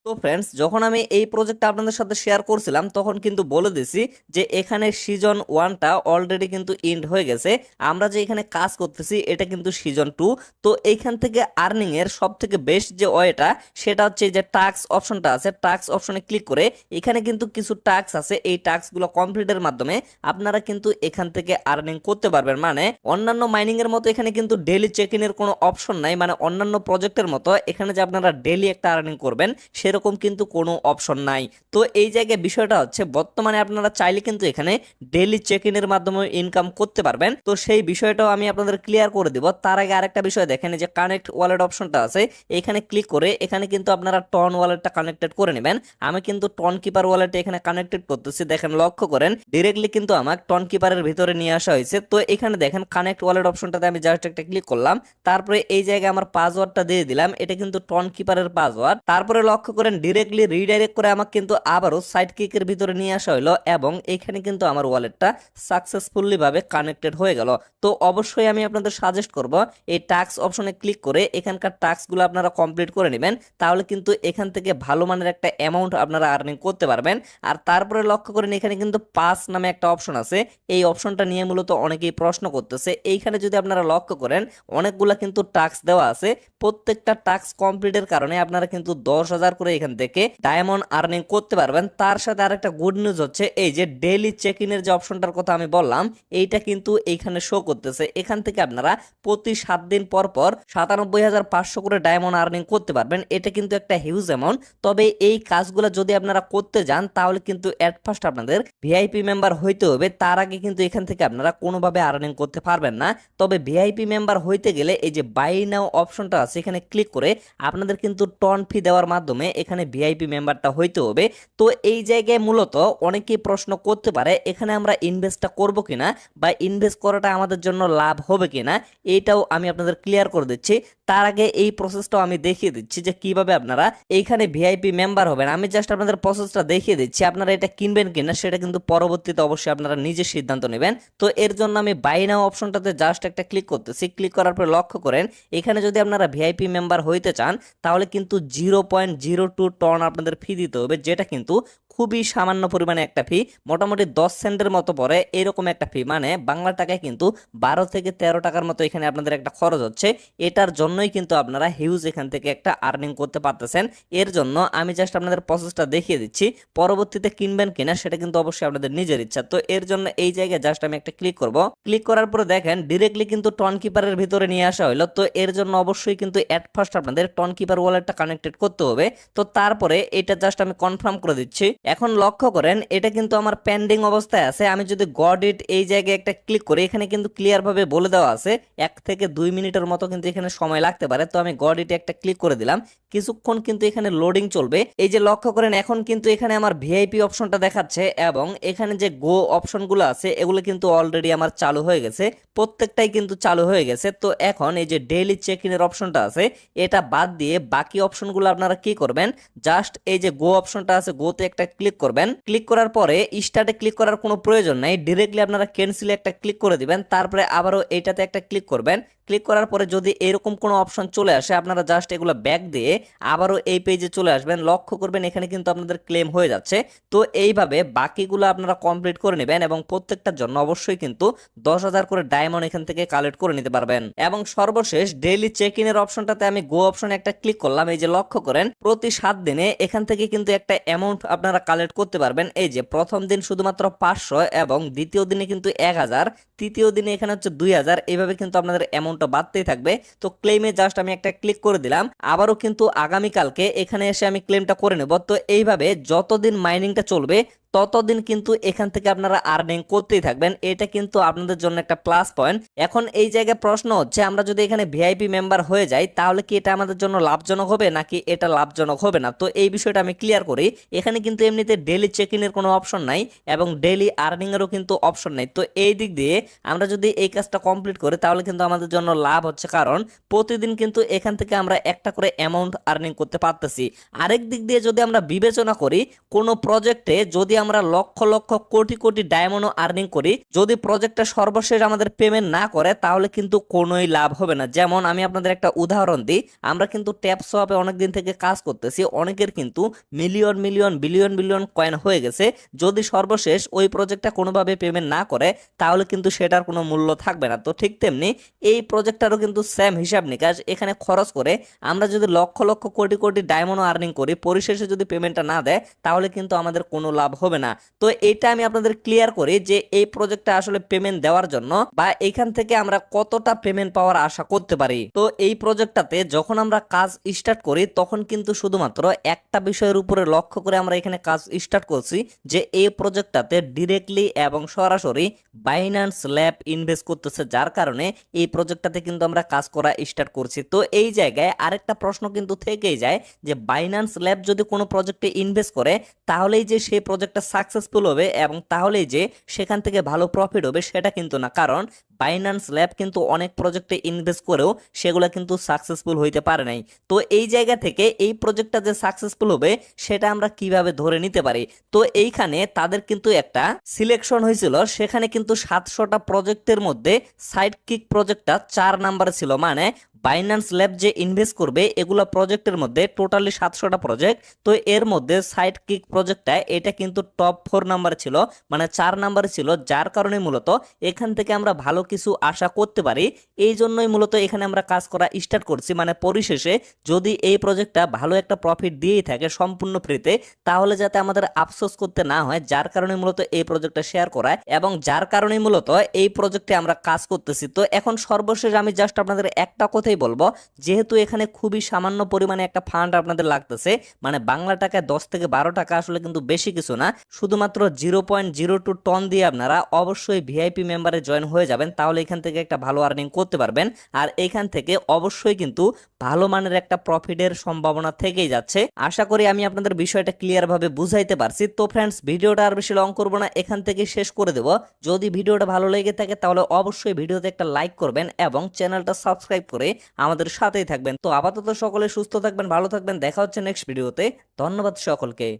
তো ফ্রেন্ডস, যখন আমি এই প্রজেক্টটা আপনাদের সাথে শেয়ার করছিলাম তখন কিন্তু বলে দিছি যে এখানে সিজন 1টা অলরেডি কিন্তু এন্ড হয়ে গেছে। আমরা যে এখানে কাজ করতেছি এটা কিন্তু সিজন 2। তো এইখান থেকে আর্নিং এর সব থেকে বেস্ট যে ওয়েটা সেটা হচ্ছে এই যে টাস্ক অপশনটা আছে, টাস্ক অপশনে ক্লিক করে এখানে কিন্তু কিছু টাস্ক আছে, এই টাস্কগুলো কমপ্লিটের মাধ্যমে আপনারা কিন্তু এখান থেকে আর্নিং করতে পারবেন। মানে অন্যান্য মাইনিং এর মতো এখানে কিন্তু ডেইলি চেক ইনের কোনো অপশন নাই, মানে অন্যান্য প্রজেক্টের মতো এখানে যে আপনারা ডেইলি একটা আর্নিং করবেন সেরকম কিন্তু কোনো অপশন নাই। তো এই জায়গায় বিষয়টা হচ্ছে বর্তমানে আপনারা চাইলে কিন্তু এখানে ডেইলি চেক ইনের মাধ্যমে ইনকাম করতে পারবেন। তো সেই বিষয়টাও আমি আপনাদের ক্লিয়ার করে দিব। তার আগে আরেকটা বিষয় দেখেন, যে কানেক্ট ওয়ালেট অপশনটা আছে, এখানে ক্লিক করে এখানে কিন্তু আপনারা টন ওয়ালেটটা কানেক্টেড করে নেবেন। আমি কিন্তু টন কিপার ওয়ালেটে এখানে কানেক্টেড করতেছি, দেখেন লক্ষ্য করেন ডিরেক্টলি কিন্তু আমার টন কিপারের ভিতরে নিয়ে আসা হয়েছে। তো এখানে দেখেন কানেক্ট ওয়ালেট অপশনটাতে আমি জাস্ট একটা ক্লিক করলাম, তারপরে এই জায়গায় আমার পাসওয়ার্ডটা দিয়ে দিলাম, এটা কিন্তু টন কিপারের পাসওয়ার্ড। তারপরে লক্ষ্য করেন ডিরেক্টলি রিডাইরেক্ট করে আমাকে কিন্তু আবারও সাইড কিকের ভিতরে নিয়ে আসা হলো এবং এখানে কিন্তু আমার ওয়ালেটটা সাকসেসফুলি ভাবে কানেক্টেড হয়ে গেল। তো অবশ্যই আমি আপনাদের সাজেস্ট করব এই টাস্ক অপশনে ক্লিক করে এখানকার টাস্কগুলো আপনারা কমপ্লিট করে নেবেন, তাহলে কিন্তু এখান থেকে ভালো মানের একটা অ্যামাউন্ট আপনারা আর্নিং করতে পারবেন। আর তারপরে লক্ষ্য করেন এখানে কিন্তু পাস নামে একটা অপশন আছে, এই অপশনটা নিয়ে মূলত অনেকেই প্রশ্ন করতেছে। এইখানে যদি আপনারা লক্ষ্য করেন অনেকগুলা কিন্তু টাস্ক দেওয়া আছে, প্রত্যেকটা টাস্ক কমপ্লিটের কারণে আপনারা কিন্তু 10,000 করে এখান থেকে ডায়মন্ড আর্নিং করতে পারবেন। তার সাথে আরেকটা গুড নিউজ হচ্ছে এই যে ডেইলি চেক ইনের যে অপশনটার কথা আমি বললাম এইটা কিন্তু এইখানে শো করতেছে। এখান থেকে আপনারা প্রতি 7 দিন পর পর 97,500 করে ডায়মন্ড আর্নিং করতে পারবেন। এটা কিন্তু একটা হিউজ অ্যামাউন্ট। তবে এই কাজগুলো যদি আপনারা করতে যান তাহলে কিন্তু এট ফার্স্ট আপনাদের ভিআইপি মেম্বার হইতে হবে, তার আগে কিন্তু এখান থেকে আপনারা কোনোভাবে আর্নিং করতে পারবেন না। তবে ভিআইপি মেম্বার হইতে গেলে এই যে বাই নাও অপশনটা আছে এখানে ক্লিক করে আপনাদের কিন্তু টন ফি দেওয়ার মাধ্যমে এখানে ভিআইপি মেম্বারটা হইতে হবে। তো এই জায়গায় মূলত অনেকেই প্রশ্ন করতে পারে এখানে আমরা ইনভেস্টটা করব কিনা বা ইনভেস্ট করাটা আমাদের জন্য লাভ হবে কিনা, এইটাও আমি আপনাদের ক্লিয়ার করে দিচ্ছি। তার আগে এই প্রসেসটাও আমি দেখিয়ে দিচ্ছি যে কিভাবে আপনারা এইখানে ভিআইপি মেম্বার হবেন। আমি জাস্ট আপনাদের প্রসেসটা দেখিয়ে দিচ্ছি, আপনারা এটা কিনবেন কিনা সেটা কিন্তু পরবর্তীতে অবশ্যই আপনারা নিজে সিদ্ধান্ত নেবেন। তো এর জন্য আমি বাই নাও অপশনটাতে জাস্ট একটা ক্লিক করতেছি, ক্লিক করার পর লক্ষ্য করেন এখানে যদি আপনারা ভিআইপি মেম্বার হইতে চান তাহলে কিন্তু 0.02 টন আপনাদের ফি দিতে হবে, যেটা কিন্তু খুবই সামান্য পরিমাণে একটা ফি, মোটামুটি 10 সেন্টের মতো পড়ে এরকম একটা ফি, মানে বাংলা টাকায় কিন্তু 12 থেকে 13 টাকার মতো এখানে আপনাদের একটা খরচ হচ্ছে। এটার জন্যই কিন্তু আপনারা হিউজ এখান থেকে একটা আর্নিং করতে পারতেছেন। এর জন্য আমি জাস্ট আপনাদের প্রসেসটা দেখিয়ে দিচ্ছি, পরবর্তীতে কিনবেন কিনা সেটা কিন্তু অবশ্যই আপনাদের নিজের ইচ্ছা। তো এর জন্য এই জায়গায় জাস্ট আমি একটা ক্লিক করব, ক্লিক করার পরে দেখেন ডিরেক্টলি কিন্তু টন কিপারের ভিতরে নিয়ে আসা হলো। তো এর জন্য অবশ্যই কিন্তু এট ফার্স্ট আপনাদের টন কিপার ওয়ালেটটা কানেক্টেড করতে হবে। তো তারপরে এটা জাস্ট আমি কনফার্ম করে দিচ্ছি। এখন লক্ষ্য করেন এটা কিন্তু আমার পেন্ডিং অবস্থায় আছে। আমি যদি গড ইট এই জায়গায় একটা ক্লিক করি এখানে কিন্তু ক্লিয়ার ভাবে বলে দেওয়া আছে 1 থেকে 2 মিনিটের মতো কিন্তু এখানে সময় লাগতে পারে। তো আমি গড ইটে একটা ক্লিক করে দিলাম, কিছুক্ষণ কিন্তু এখানে লোডিং চলবে। এই যে লক্ষ্য করেন এখন কিন্তু এখানে আমার ভিআইপি অপশনটা দেখাচ্ছে এবং এখানে যে গো অপশনগুলো আছে এগুলো কিন্তু অলরেডি আমার চালু হয়ে গেছে, প্রত্যেকটাই কিন্তু চালু হয়ে গেছে। তো এখন এই যে ডেইলি চেক ইনের অপশনটা আছে এটা বাদ দিয়ে বাকি অপশনগুলো আপনারা কি করবেন, জাস্ট এই যে গো অপশনটা আছে গোতে একটা ক্লিক করবেন, ক্লিক করার পরে স্টার্টে ক্লিক করার কোনো প্রয়োজন নাই, ডিরেক্টলি আপনারা ক্যান্সেলে একটা ক্লিক করে দিবেন, তারপরে আবারও এইটাতে একটা ক্লিক করবেন। ক্লিক করার পরে যদি এরকম কোনো অপশন চলে আসে আপনারা জাস্ট এগুলো ব্যাক দিয়ে আবারও এই পেজে চলে আসবেন, লক্ষ্য করবেন এখানে কিন্তু আপনাদের ক্লেম হয়ে যাচ্ছে। তো এইভাবে বাকিগুলো আপনারা কমপ্লিট করে নেবেন এবং প্রত্যেকটার জন্য অবশ্যই কিন্তু 10,000 করে ডায়মন্ড এখান থেকে কালেক্ট করে নিতে পারবেন। এবং সর্বশেষ ডেইলি চেক ইনের অপশনটাতে আমি গো অপশনে একটা ক্লিক করলাম, এই যে লক্ষ্য করেন প্রতি 7 দিনে এখান থেকে কিন্তু একটা অ্যামাউন্ট আপনারা কালেক্ট করতে পারবেন। এই যে প্রথম দিন শুধুমাত্র 500 এবং দ্বিতীয় দিনে কিন্তু 1000, তৃতীয় দিনে এখানে হচ্ছে 2000, এইভাবে কিন্তু আপনাদের অ্যামাউন্টটা বাড়তেই থাকবে। তো ক্লেমে জাস্ট আমি একটা ক্লিক করে দিলাম, আবারও কিন্তু আগামীকালকে এখানে এসে আমি ক্লেমটা করে নেব। তো এইভাবে যতদিন মাইনিংটা চলবে ততদিন কিন্তু এখান থেকে আপনারা আর্নিং করতেই থাকবেন, এটা কিন্তু আপনাদের জন্য একটা প্লাস পয়েন্ট। এখন এই জায়গায় প্রশ্ন হচ্ছে আমরা যদি এখানে ভিআইপি মেম্বার হয়ে যাই তাহলে কি এটা আমাদের জন্য লাভজনক হবে নাকি এটা লাভজনক হবে না। তো এই বিষয়টা আমি ক্লিয়ার করি, এখানে কিন্তু এমনিতে ডেইলি চেক ইনের কোনো অপশন নাই এবং ডেইলি আর্নিং এরও কিন্তু অপশন নাই। তো এই দিক দিয়ে আমরা যদি এই কাজটা কমপ্লিট করি তাহলে কিন্তু আমাদের জন্য লাভ হচ্ছে, কারণ প্রতিদিন কিন্তু এখান থেকে আমরা একটা করে অ্যামাউন্ট আর্নিং করতে পারতেছি। আরেক দিক দিয়ে যদি আমরা বিবেচনা করি কোনো প্রজেক্টে যদি আমরা লক্ষ লক্ষ কোটি কোটি ডায়মন্ড আর্নিং করি, যদি প্রজেক্টটা সর্বশেষ আমাদের পেমেন্ট না করে তাহলে কিন্তু কোনোই লাভ হবে না। যেমন আমি আপনাদের একটা উদাহরণ দিই, আমরা কিন্তু ট্যাপ সোয়াপে অনেকদিন থেকে কাজ করতেছি, অনেকের কিন্তু million million billion billion coin হয়ে গেছে, যদি সর্বশেষ ওই প্রজেক্টটা কোনোভাবে পেমেন্ট না করে তাহলে কিন্তু সেটার কোনো মূল্য থাকবে না। তো ঠিক তেমনি এই প্রজেক্টটারও কিন্তু সেম হিসাব নিকাশ, এখানে খরচ করে আমরা যদি লক্ষ লক্ষ কোটি কোটি ডায়মন্ড আর্নিং করি, পরিশেষে যদি পেমেন্টটা না দেয় তাহলে কিন্তু আমাদের কোনো লাভ হবে না। তো এটা আমি আপনাদের ক্লিয়ার করি যে এই প্রজেক্টটা আসলে পেমেন্ট দেওয়ার জন্য বা এখান থেকে আমরা কতটা পেমেন্ট পাওয়ার আশা করতে পারি। তো এই প্রজেক্টটাতে যখন আমরা কাজ স্টার্ট করি তখন কিন্তু শুধুমাত্র একটা বিষয়ের উপরে লক্ষ্য করে আমরা এখানে কাজ স্টার্ট করছি, যে এই প্রজেক্টটাতে ডিরেক্টলি এবং সরাসরি বাইন্যান্স ল্যাব ইনভেস্ট করতেছে, যার কারণে এই প্রজেক্টটাতে কিন্তু আমরা কাজ করা স্টার্ট করছি। তো এই জায়গায় আরেকটা প্রশ্ন কিন্তু থেকেই যায় যে বাইন্যান্স ল্যাব যদি কোনো প্রজেক্টে ইনভেস্ট করে তাহলেই যে সেই প্রজেক্টটা সাকসেসফুল হবে এবং তাহলেই যে সেখান থেকে ভালো প্রফিট হবে সেটা কিন্তু না, কারণ বাইন্যান্স ল্যাব কিন্তু অনেক প্রজেক্টে ইনভেস্ট করেও সেগুলো কিন্তু সাকসেসফুল হইতে পারে নাই। তো এই জায়গা থেকে এই প্রজেক্টটা যে সাকসেসফুল হবে সেটা আমরা কিভাবে ধরে নিতে পারি? তো এইখানে তাদের কিন্তু একটা সিলেকশন হয়েছিল, সেখানে কিন্তু 700টা প্রজেক্টের মধ্যে সাইড কিক প্রজেক্টটা 4 নাম্বারে ছিল। মানে বাইন্যান্স ল্যাব যে ইনভেস্ট করবে এগুলো প্রজেক্টের মধ্যে টোটালি 700টা প্রজেক্ট, তো এর মধ্যে সাইড কিক প্রজেক্টটা এটা কিন্তু টপ 4 নাম্বারে ছিল, মানে 4 নাম্বারে ছিল, যার কারণে মূলত এখান থেকে আমরা ভালো কিছু আশা করতে পারি। এই জন্যই মূলত এখানে আমরা কাজ করা স্টার্ট করছি। মানে পরিশেষে যদি এই প্রজেক্টটা ভালো একটা প্রফিট দিয়েই থাকে সম্পূর্ণ ফ্রিতে, তাহলে যাতে আমাদের আফসোস করতে না হয়, যার কারণে মূলত এই প্রজেক্টটা শেয়ার করা এবং যার কারণে মূলত এই প্রজেক্টে আমরা কাজ করতেছি। তো এখন সর্বশেষ আমি জাস্ট আপনাদের একটা কথাই বলবো, যেহেতু এখানে খুবই সামান্য পরিমাণে একটা ফান্ড আপনাদের লাগতেছে, মানে বাংলা টাকায় 10 থেকে 12 টাকা আসলে কিন্তু বেশি কিছু না, শুধুমাত্র 0.02 টন দিয়ে আপনারা অবশ্যই ভিআইপি মেম্বারে জয়েন হয়ে যাবেন, তাহলে এখান থেকে একটা ভালো আর্নিং করতে পারবেন। আর এখান থেকে অবশ্যই কিন্তু ভালো মানের একটা প্রফিটের সম্ভাবনা থেকেই যাচ্ছে। আশা করি আমি আপনাদের বিষয়টা ক্লিয়ার ভাবে বুঝাইতে পারছি। তো ফ্রেন্ডস, ভিডিওটা আর বেশি লং করবো না, এখান থেকে শেষ করে দেব। যদি ভিডিওটা ভালো লেগে থাকে তাহলে অবশ্যই ভিডিওতে একটা লাইক করবেন এবং চ্যানেলটা সাবস্ক্রাইব করে আমাদের সাথেই থাকবেন। তো আপাতত সকলে সুস্থ থাকবেন, ভালো থাকবেন, দেখা হচ্ছে নেক্সট ভিডিওতে। ধন্যবাদ সকলকে।